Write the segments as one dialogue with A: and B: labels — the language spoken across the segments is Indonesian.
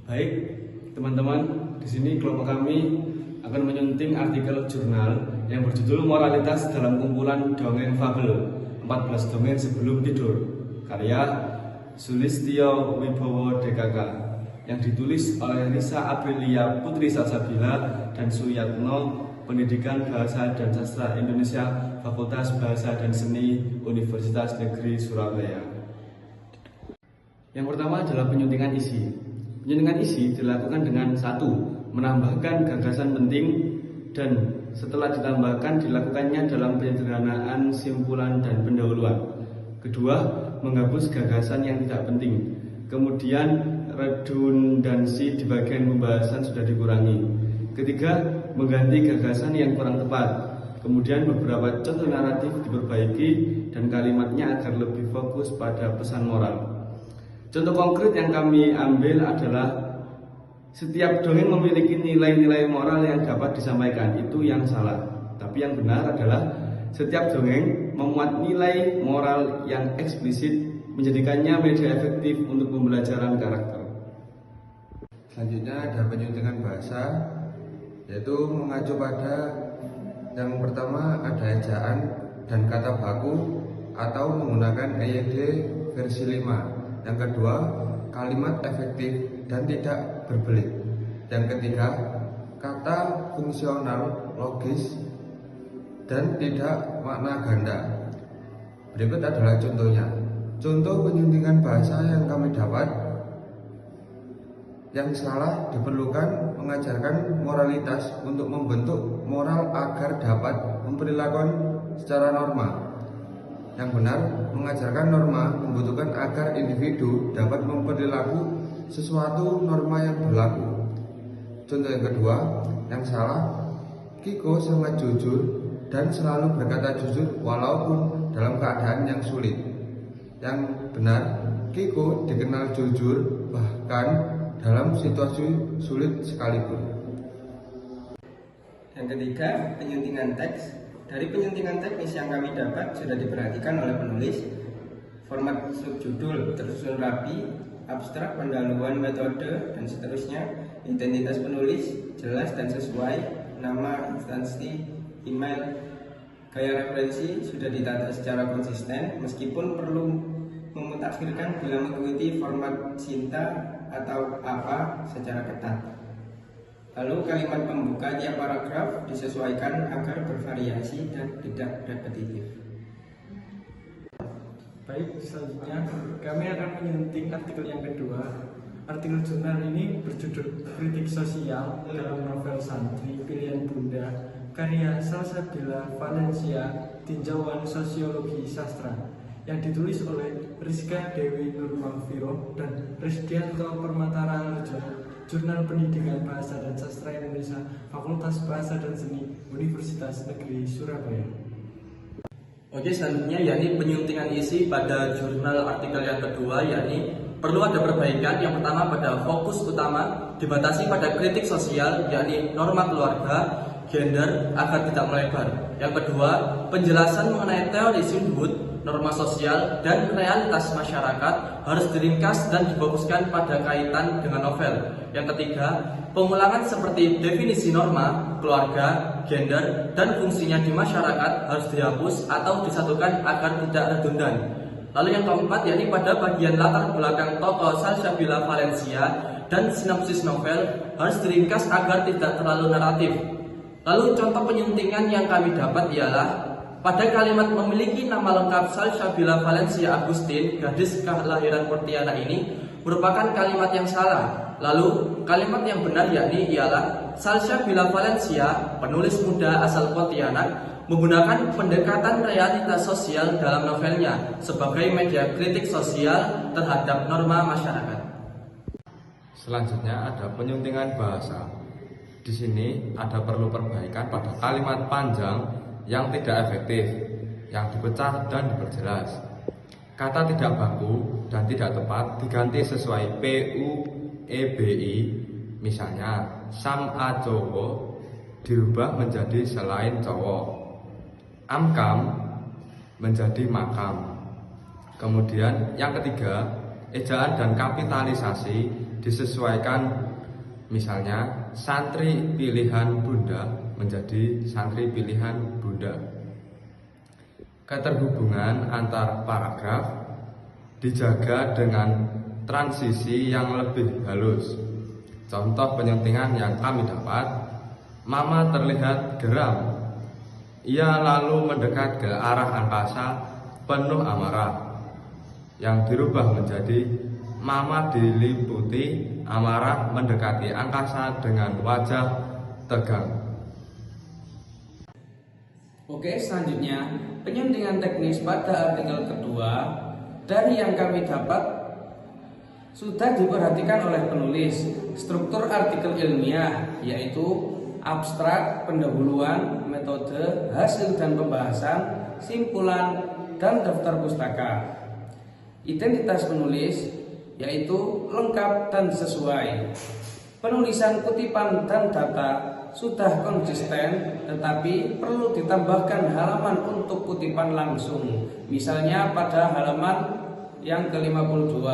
A: Baik, teman-teman, di sini kelompok kami akan menyunting artikel jurnal yang berjudul Moralitas dalam Kumpulan Dongeng Fabel 14 Dongeng Sebelum Tidur, karya Sulistyo Wibowo DKK, yang ditulis oleh Risa Aprilia Putri Salsabila dan Suyatno, Pendidikan Bahasa dan Sastra Indonesia, Fakultas Bahasa dan Seni, Universitas Negeri Surabaya. Yang pertama adalah penyuntingan isi. Penyuntingan isi dilakukan dengan 1. Menambahkan gagasan penting, dan setelah ditambahkan dilakukannya dalam penyederhanaan simpulan dan pendahuluan. Kedua, menghapus gagasan yang tidak penting. Kemudian redundansi di bagian pembahasan sudah dikurangi. Ketiga, mengganti gagasan yang kurang tepat. Kemudian beberapa contoh naratif diperbaiki dan kalimatnya agar lebih fokus pada pesan moral. Contoh konkret yang kami ambil adalah setiap dongeng memiliki nilai-nilai moral yang dapat disampaikan. Itu yang salah. Tapi yang benar adalah setiap dongeng memuat nilai moral yang eksplisit, menjadikannya media efektif untuk pembelajaran karakter.
B: Selanjutnya ada penyuntingan bahasa, yaitu mengacu pada yang pertama ada ejaan dan kata baku atau menggunakan EYD versi 5. Yang kedua, kalimat efektif dan tidak berbelit. Yang ketiga, kata fungsional, logis, dan tidak makna ganda. Berikut adalah contohnya. Contoh penyuntingan bahasa yang kami dapat. Yang salah diperlukan mengajarkan moralitas untuk membentuk moral agar dapat memperlakukan secara norma. Yang benar, mengajarkan norma membutuhkan agar individu dapat memperlakukan sesuatu norma yang berlaku. Contoh yang kedua, yang salah, Kiko sangat jujur dan selalu berkata jujur walaupun dalam keadaan yang sulit. Yang benar, Kiko dikenal jujur bahkan dalam situasi sulit sekalipun.
C: Yang ketiga, penyuntingan teks. Dari penyuntingan teknis yang kami dapat sudah diperhatikan oleh penulis. Format subjudul tersusun rapi, abstrak, pendahuluan metode, dan seterusnya. Identitas penulis jelas dan sesuai, nama, instansi, email. Gaya referensi sudah ditata secara konsisten, meskipun perlu memutakhirkan bila mengikuti format Sinta atau apa secara ketat. Lalu kalimat pembuka tiap paragraf disesuaikan agar bervariasi dan tidak repetitif.
D: Baik, selanjutnya kami akan menyunting artikel yang kedua. Artikel jurnal ini berjudul Kritik Sosial dalam Novel Santri Pilihan Bunda, karya Salsabila Valencia, Tinjauan Sosiologi Sastra, yang ditulis oleh Rizka Dewi Nurmawfiro dan Resdianto Permata Raharjo, Jurnal Pendidikan Bahasa dan Sastra Indonesia, Fakultas Bahasa dan Seni, Universitas Negeri Surabaya.
E: Oke, selanjutnya yakni penyuntingan isi pada jurnal artikel yang kedua, yakni perlu ada perbaikan. Yang pertama pada fokus utama dibatasi pada kritik sosial, yakni norma keluarga, gender agar tidak melebar. Yang kedua, penjelasan mengenai teori Sundwood, norma sosial dan realitas masyarakat harus diringkas dan difokuskan pada kaitan dengan novel. Yang ketiga, pengulangan seperti definisi norma, keluarga, gender, dan fungsinya di masyarakat harus dihapus atau disatukan agar tidak redundan. Lalu yang keempat, yakni pada bagian latar belakang tokoh Salsabila Valencia dan sinopsis novel harus diringkas agar tidak terlalu naratif. Lalu contoh penyuntingan yang kami dapat ialah pada kalimat memiliki nama lengkap Salsabila Valencia Agustin, gadis kelahiran Pontianak ini merupakan kalimat yang salah. Lalu kalimat yang benar yakni ialah Salsabila Valencia, penulis muda asal Pontianak, menggunakan pendekatan realitas sosial dalam novelnya sebagai media kritik sosial terhadap norma masyarakat.
B: Selanjutnya ada penyuntingan bahasa. Di sini ada perlu perbaikan pada kalimat panjang yang tidak efektif, yang dipecah dan diperjelas. Kata tidak baku dan tidak tepat diganti sesuai PUEBI. Misalnya, sama cowok dirubah menjadi selain cowok. Amkam menjadi makam. Kemudian yang ketiga, ejaan dan kapitalisasi disesuaikan, misalnya santri pilihan Bunda menjadi santri pilihan Bunda. Keterhubungan antar paragraf dijaga dengan transisi yang lebih halus. Contoh penyuntingan yang kami dapat, Mama terlihat geram. Ia lalu mendekat ke arah angkasa penuh amarah. Yang dirubah menjadi Mama diliputi amarah mendekati angkasa dengan wajah tegang.
F: Oke, selanjutnya penyuntingan teknis pada artikel kedua dari yang kami dapat sudah diperhatikan oleh penulis. Struktur artikel ilmiah yaitu abstrak, pendahuluan, metode, hasil dan pembahasan, simpulan, dan daftar pustaka. Identitas penulis yaitu lengkap dan sesuai. Penulisan kutipan dan data sudah konsisten, tetapi perlu ditambahkan halaman untuk kutipan langsung. Misalnya pada halaman yang ke-52.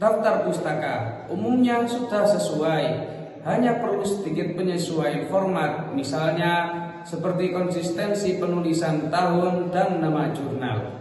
F: Daftar pustaka umumnya sudah sesuai, hanya perlu sedikit penyesuaian format, misalnya seperti konsistensi penulisan tahun dan nama jurnal.